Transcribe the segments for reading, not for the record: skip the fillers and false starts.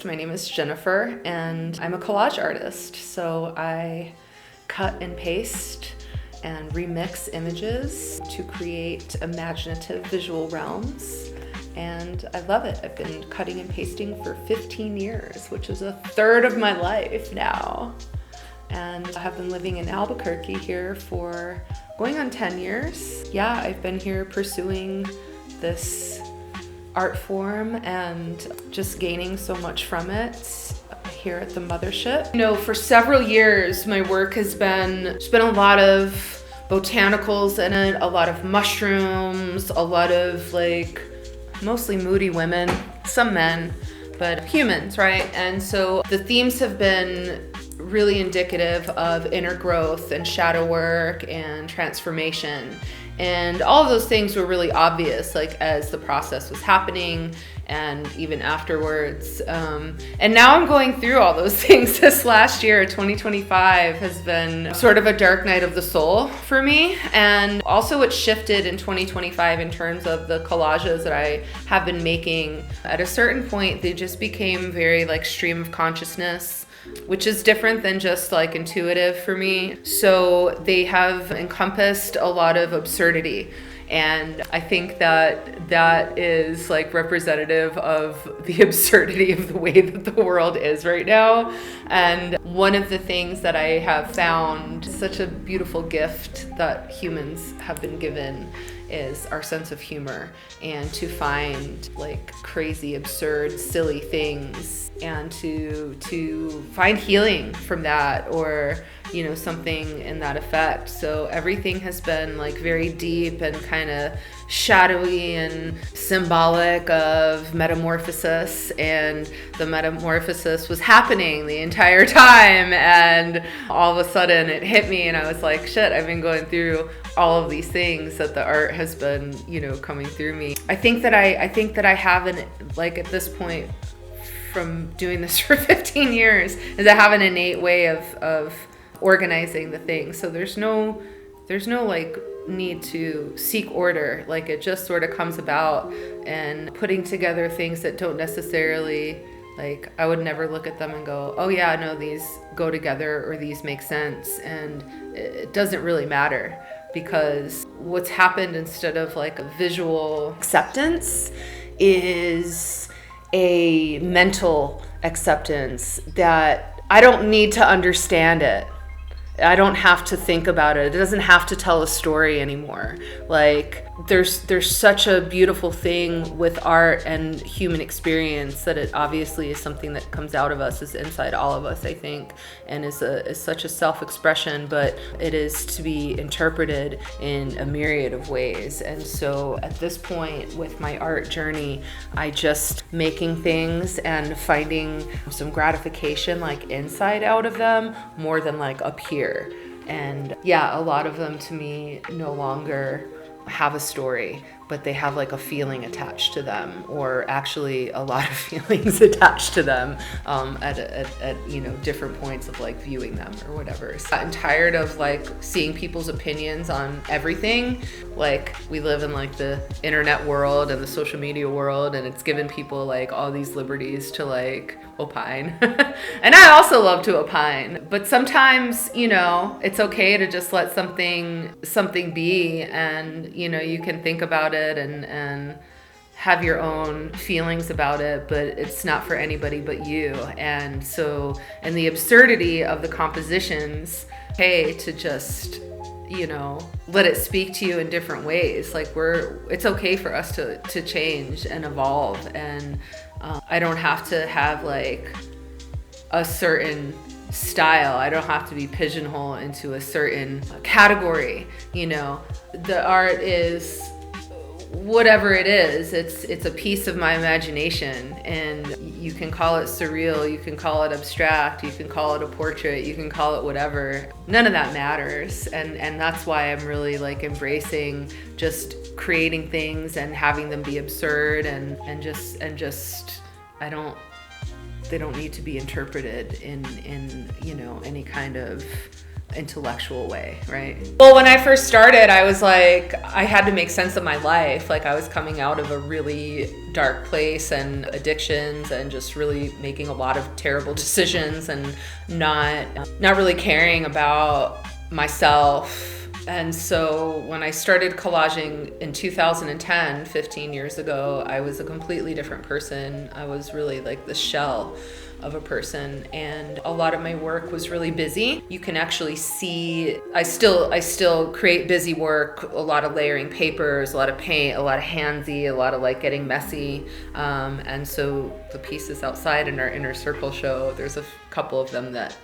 artist. My name is Jennifer, and I'm a collage artist. So I cut and paste and remix images to create imaginative visual realms. And I love it. I've been cutting and pasting for 15 years, which is a third of my life now. And I have been living in Albuquerque here for going on 10 years. Yeah, I've been here pursuing this art form and just gaining so much from it here at the Mothership. You know, for several years, my work has been, there's been a lot of botanicals in it, a lot of mushrooms, a lot of like, mostly moody women, some men, but humans, right? And so the themes have been really indicative of inner growth and shadow work and transformation. And all of those things were really obvious, like as the process was happening and even afterwards. And now I'm going through all those things. This last year, 2025, has been sort of a dark night of the soul for me. And also it shifted in 2025 in terms of the collages that I have been making. At a certain point, they just became very like stream of consciousness, which is different than just like intuitive for me. So they have encompassed a lot of absurdity. And I think that that is like representative of the absurdity of the way that the world is right now. And one of the things that I have found such a beautiful gift that humans have been given is our sense of humor, and to find like crazy, absurd, silly things and to find healing from that, or you know, something in that effect. So everything has been like very deep and kind of shadowy and symbolic of metamorphosis, and the metamorphosis was happening the entire time, and all of a sudden it hit me and I was like, shit, I've been going through all of these things that the art has been, you know, coming through me. I think that I have like at this point from doing this for 15 years is I have an innate way of organizing the things. So there's no like need to seek order. Like it just sort of comes about, and putting together things that don't necessarily, like I would never look at them and go, oh yeah, no, these go together or these make sense. And it doesn't really matter, because what's happened instead of like a visual acceptance is a mental acceptance that I don't need to understand it. I don't have to think about it. It doesn't have to tell a story anymore. Like there's such a beautiful thing with art and human experience that it obviously is something that comes out of us, is inside all of us, I think, and is such a self-expression, but it is to be interpreted in a myriad of ways. And so at this point with my art journey, I just making things and finding some gratification like inside out of them more than like up here. And yeah, a lot of them to me no longer have a story, but they have like a feeling attached to them, or actually a lot of feelings attached to them at you know, different points of like viewing them or whatever. So I'm tired of like seeing people's opinions on everything. Like we live in like the internet world and the social media world, and it's given people like all these liberties to like opine. And I also love to opine, but sometimes, you know, it's okay to just let something be, and you know, you can think about it and have your own feelings about it, but it's not for anybody but you. And so, and the absurdity of the compositions, hey, to just, you know, let it speak to you in different ways. Like it's okay for us to change and evolve, and I don't have to have like a certain style. I don't have to be pigeonholed into a certain category. You know, the art is whatever it is. It's a piece of my imagination, and you can call it surreal, you can call it abstract, you can call it a portrait, you can call it whatever. None of that matters, and that's why I'm really like embracing just creating things and having them be absurd and just they don't need to be interpreted in you know, any kind of intellectual way, right? Well, when I first started, I was like, I had to make sense of my life. Like, I was coming out of a really dark place and addictions and just really making a lot of terrible decisions and not really caring about myself. And so when I started collaging in 2010, 15 years ago, I was a completely different person. I was really like the shell of a person, and a lot of my work was really busy. You can actually see I still create busy work, a lot of layering papers, a lot of paint, a lot of handsy, a lot of like getting messy. And so the pieces outside in our inner circle show, there's a couple of them that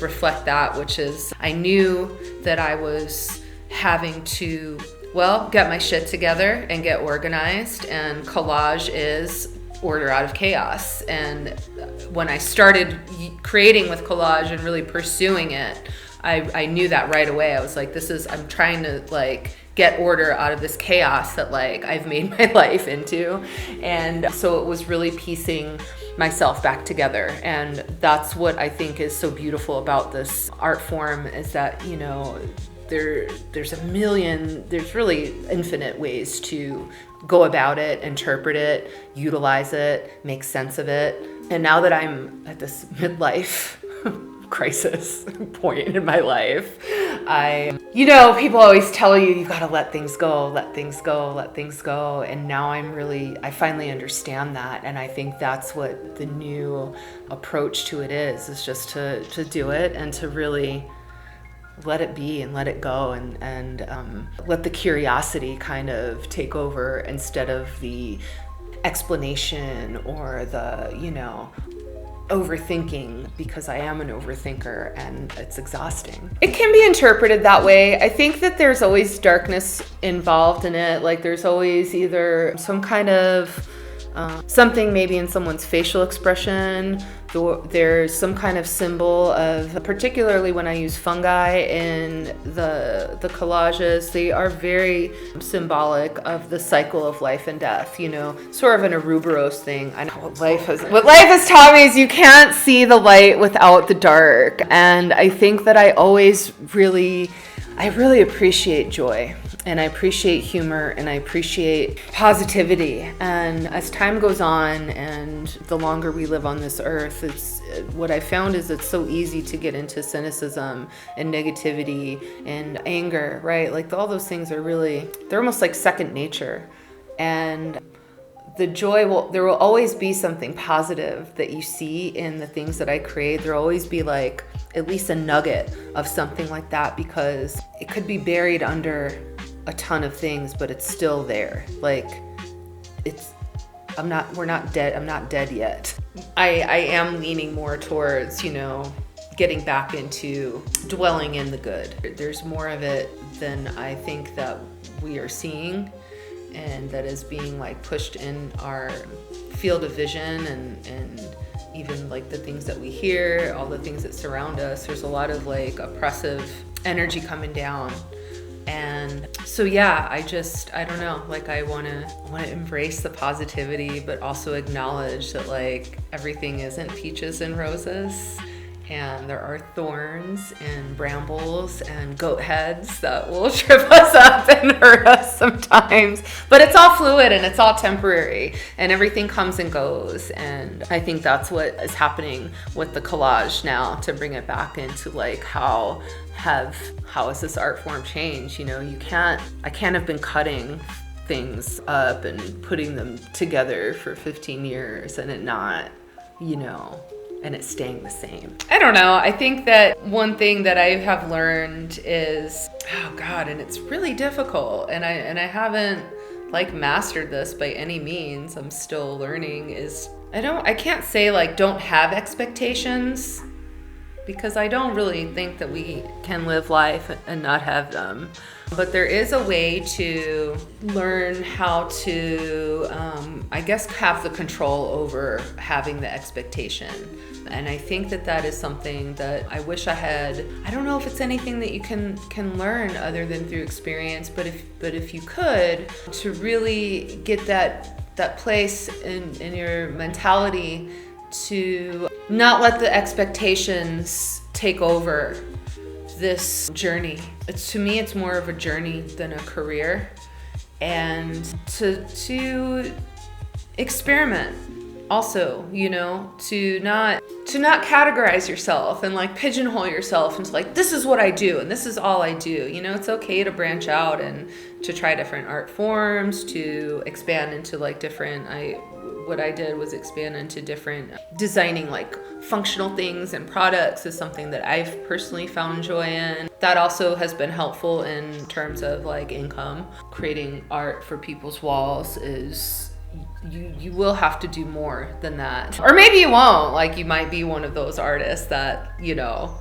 reflect that, which is I knew that I was having to, well, get my shit together and get organized, and collage is order out of chaos. And when I started creating with collage and really pursuing it, I knew that right away. I was like, I'm trying to like get order out of this chaos that like I've made my life into. And so it was really piecing myself back together. And that's what I think is so beautiful about this art form, is that, you know, there's really infinite ways to go about it, interpret it, utilize it, make sense of it. And now that I'm at this midlife crisis point in my life, people always tell you gotta let things go, let things go, let things go. And now I finally understand that. And I think that's what the new approach to it is just to do it and to really let it be and let it go, and let the curiosity kind of take over instead of the explanation or the, overthinking, because I am an overthinker and it's exhausting. It can be interpreted that way. I think that there's always darkness involved in it. Like there's always either some kind of something maybe in someone's facial expression. There's some kind of symbol of, particularly when I use fungi in the collages, they are very symbolic of the cycle of life and death, sort of an Ouroboros thing. I know what life has taught me is you can't see the light without the dark. And I think that I really appreciate joy. And I appreciate humor, and I appreciate positivity. And as time goes on and the longer we live on this earth, what I found is it's so easy to get into cynicism and negativity and anger, right? Like all those things they're almost like second nature. And the joy there will always be something positive that you see in the things that I create. There'll always be like at least a nugget of something like that, because it could be buried under a ton of things, but it's still there. Like we're not dead. I'm not dead yet. I am leaning more towards, getting back into dwelling in the good. There's more of it than I think that we are seeing, and that is being like pushed in our field of vision, and even like the things that we hear, all the things that surround us. There's a lot of like oppressive energy coming down. And so, yeah, I don't know, like I want to embrace the positivity, but also acknowledge that like everything isn't peaches and roses, and there are thorns and brambles and goat heads that will trip us up and hurt us sometimes. But it's all fluid and it's all temporary, and everything comes and goes. And I think that's what is happening with the collage now, to bring it back into like how has this art form changed? I can't have been cutting things up and putting them together for 15 years and it not, and it's staying the same. I don't know. I think that one thing that I have learned is, and it's really difficult, and I haven't like mastered this by any means. I'm still learning. I can't say like don't have expectations, because I don't really think that we can live life and not have them. But there is a way to learn how to, have the control over having the expectation. And I think that is something that I wish I had. I don't know if it's anything that you can learn other than through experience, but if you could, to really get that place in your mentality to not let the expectations take over this journey. To me, it's more of a journey than a career. And to experiment also, you know, to not categorize yourself and like pigeonhole yourself into like, this is what I do and this is all I do. You know, it's okay to branch out and to try different art forms, to expand into like what I did was expand into different designing, like functional things and products is something that I've personally found joy in. That also has been helpful in terms of like income. Creating art for people's walls is, you will have to do more than that. Or maybe you won't. Like you might be one of those artists that, you know,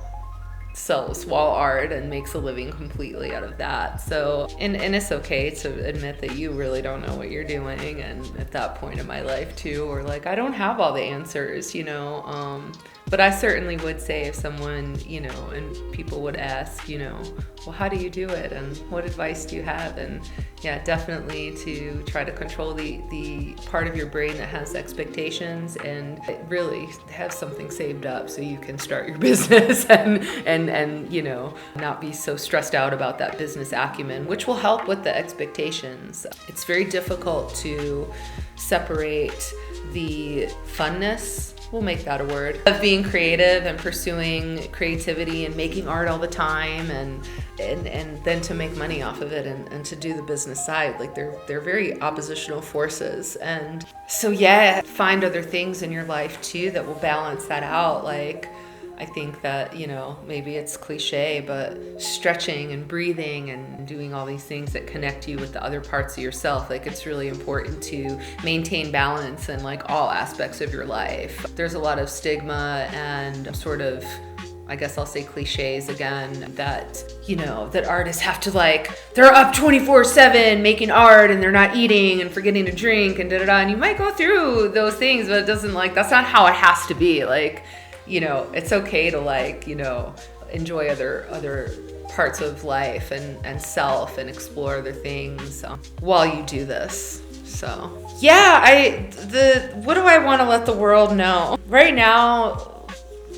sells wall art and makes a living completely out of that. So, and it's okay to admit that you really don't know what you're doing. And at that point in my life too, or like, I don't have all the answers, you know, but I certainly would say if someone, you know, and people would ask, you know, well, how do you do it? And what advice do you have? And yeah, definitely to try to control the part of your brain that has expectations and really have something saved up so you can start your business and you know, not be so stressed out about that business acumen, which will help with the expectations. It's very difficult to separate the funness, we'll make that a word, of being creative and pursuing creativity and making art all the time and then to make money off of it and to do the business side. Like they're very oppositional forces. And so yeah, find other things in your life too that will balance that out. Like I think that, you know, maybe it's cliche, but stretching and breathing and doing all these things that connect you with the other parts of yourself, like it's really important to maintain balance in like all aspects of your life. There's a lot of stigma and sort of, I guess I'll say cliches again, that, you know, that artists have to like, they're up 24/7 making art and they're not eating and forgetting to drink and da-da-da. And you might go through those things, but it doesn't like, that's not how it has to be. Like, you know, it's okay to like, you know, enjoy other parts of life and self and explore other things while you do this. So yeah, what do I want to let the world know? Right now,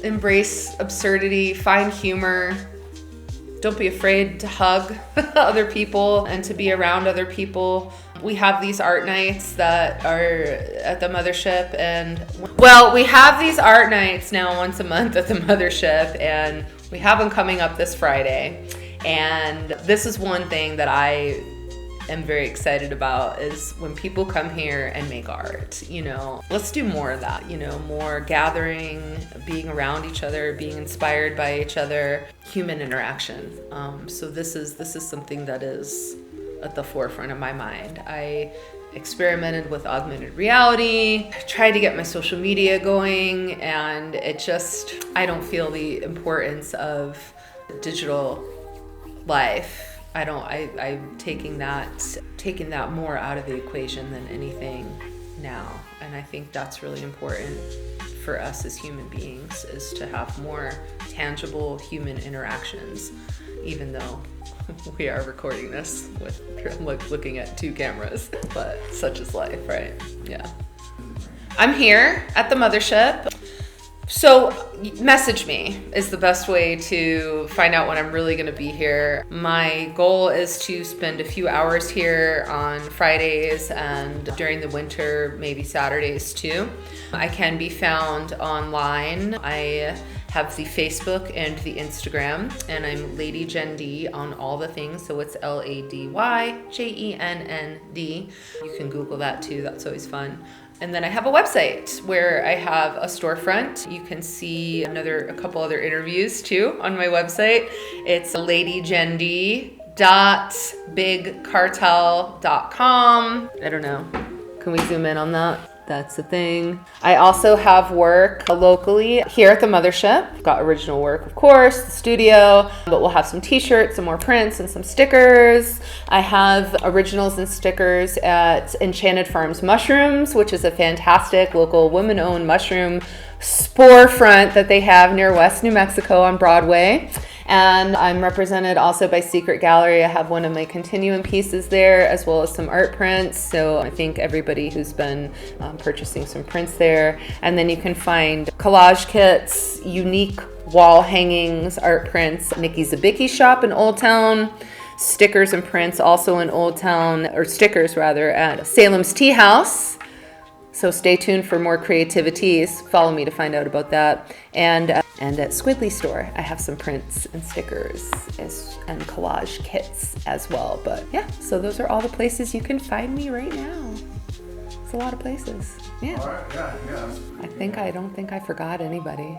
embrace absurdity, find humor. Don't be afraid to hug other people and to be around other people. We have these art nights that are at the Mothership, and well, we have these art nights now once a month at the Mothership, and we have them coming up this Friday. And this is one thing that I am very excited about is when people come here and make art, you know, let's do more of that, you know, more gathering, being around each other, being inspired by each other, human interaction. So this is something that is at the forefront of my mind. I experimented with augmented reality, tried to get my social media going, and I don't feel the importance of digital life. I'm taking that more out of the equation than anything now. And I think that's really important for us as human beings, is to have more tangible human interactions, even though we are recording this with looking at two cameras, but such is life, right? Yeah. I'm here at the Mothership. So message me is the best way to find out when I'm really going to be here. My goal is to spend a few hours here on Fridays and during the winter, maybe Saturdays too. I can be found online. I have the Facebook and the Instagram, and I'm LadyJennD on all the things. So it's LadyJennD. You can Google that too. That's always fun. And then I have a website where I have a storefront. You can see a couple other interviews too on my website. It's LadyJennD.bigcartel.com. I don't know. Can we zoom in on that? That's the thing. I also have work locally here at the Mothership. Got original work, of course, the studio, but we'll have some t-shirts, some more prints, and some stickers. I have originals and stickers at Enchanted Farms Mushrooms, which is a fantastic local women-owned mushroom spore front that they have near West New Mexico on Broadway. And I'm represented also by Secret Gallery. I have one of my continuum pieces there, as well as some art prints. So I thank everybody who's been purchasing some prints there. And then you can find collage kits, unique wall hangings, art prints, Nikki Zabicki shop in Old Town, stickers and prints also in Old Town, or stickers rather, at Salem's Tea House. So stay tuned for more creativities. Follow me to find out about that. And at Squidly Store, I have some prints and stickers and collage kits as well. But yeah, so those are all the places you can find me right now. It's a lot of places. Yeah. All right, yeah. I don't think I forgot anybody.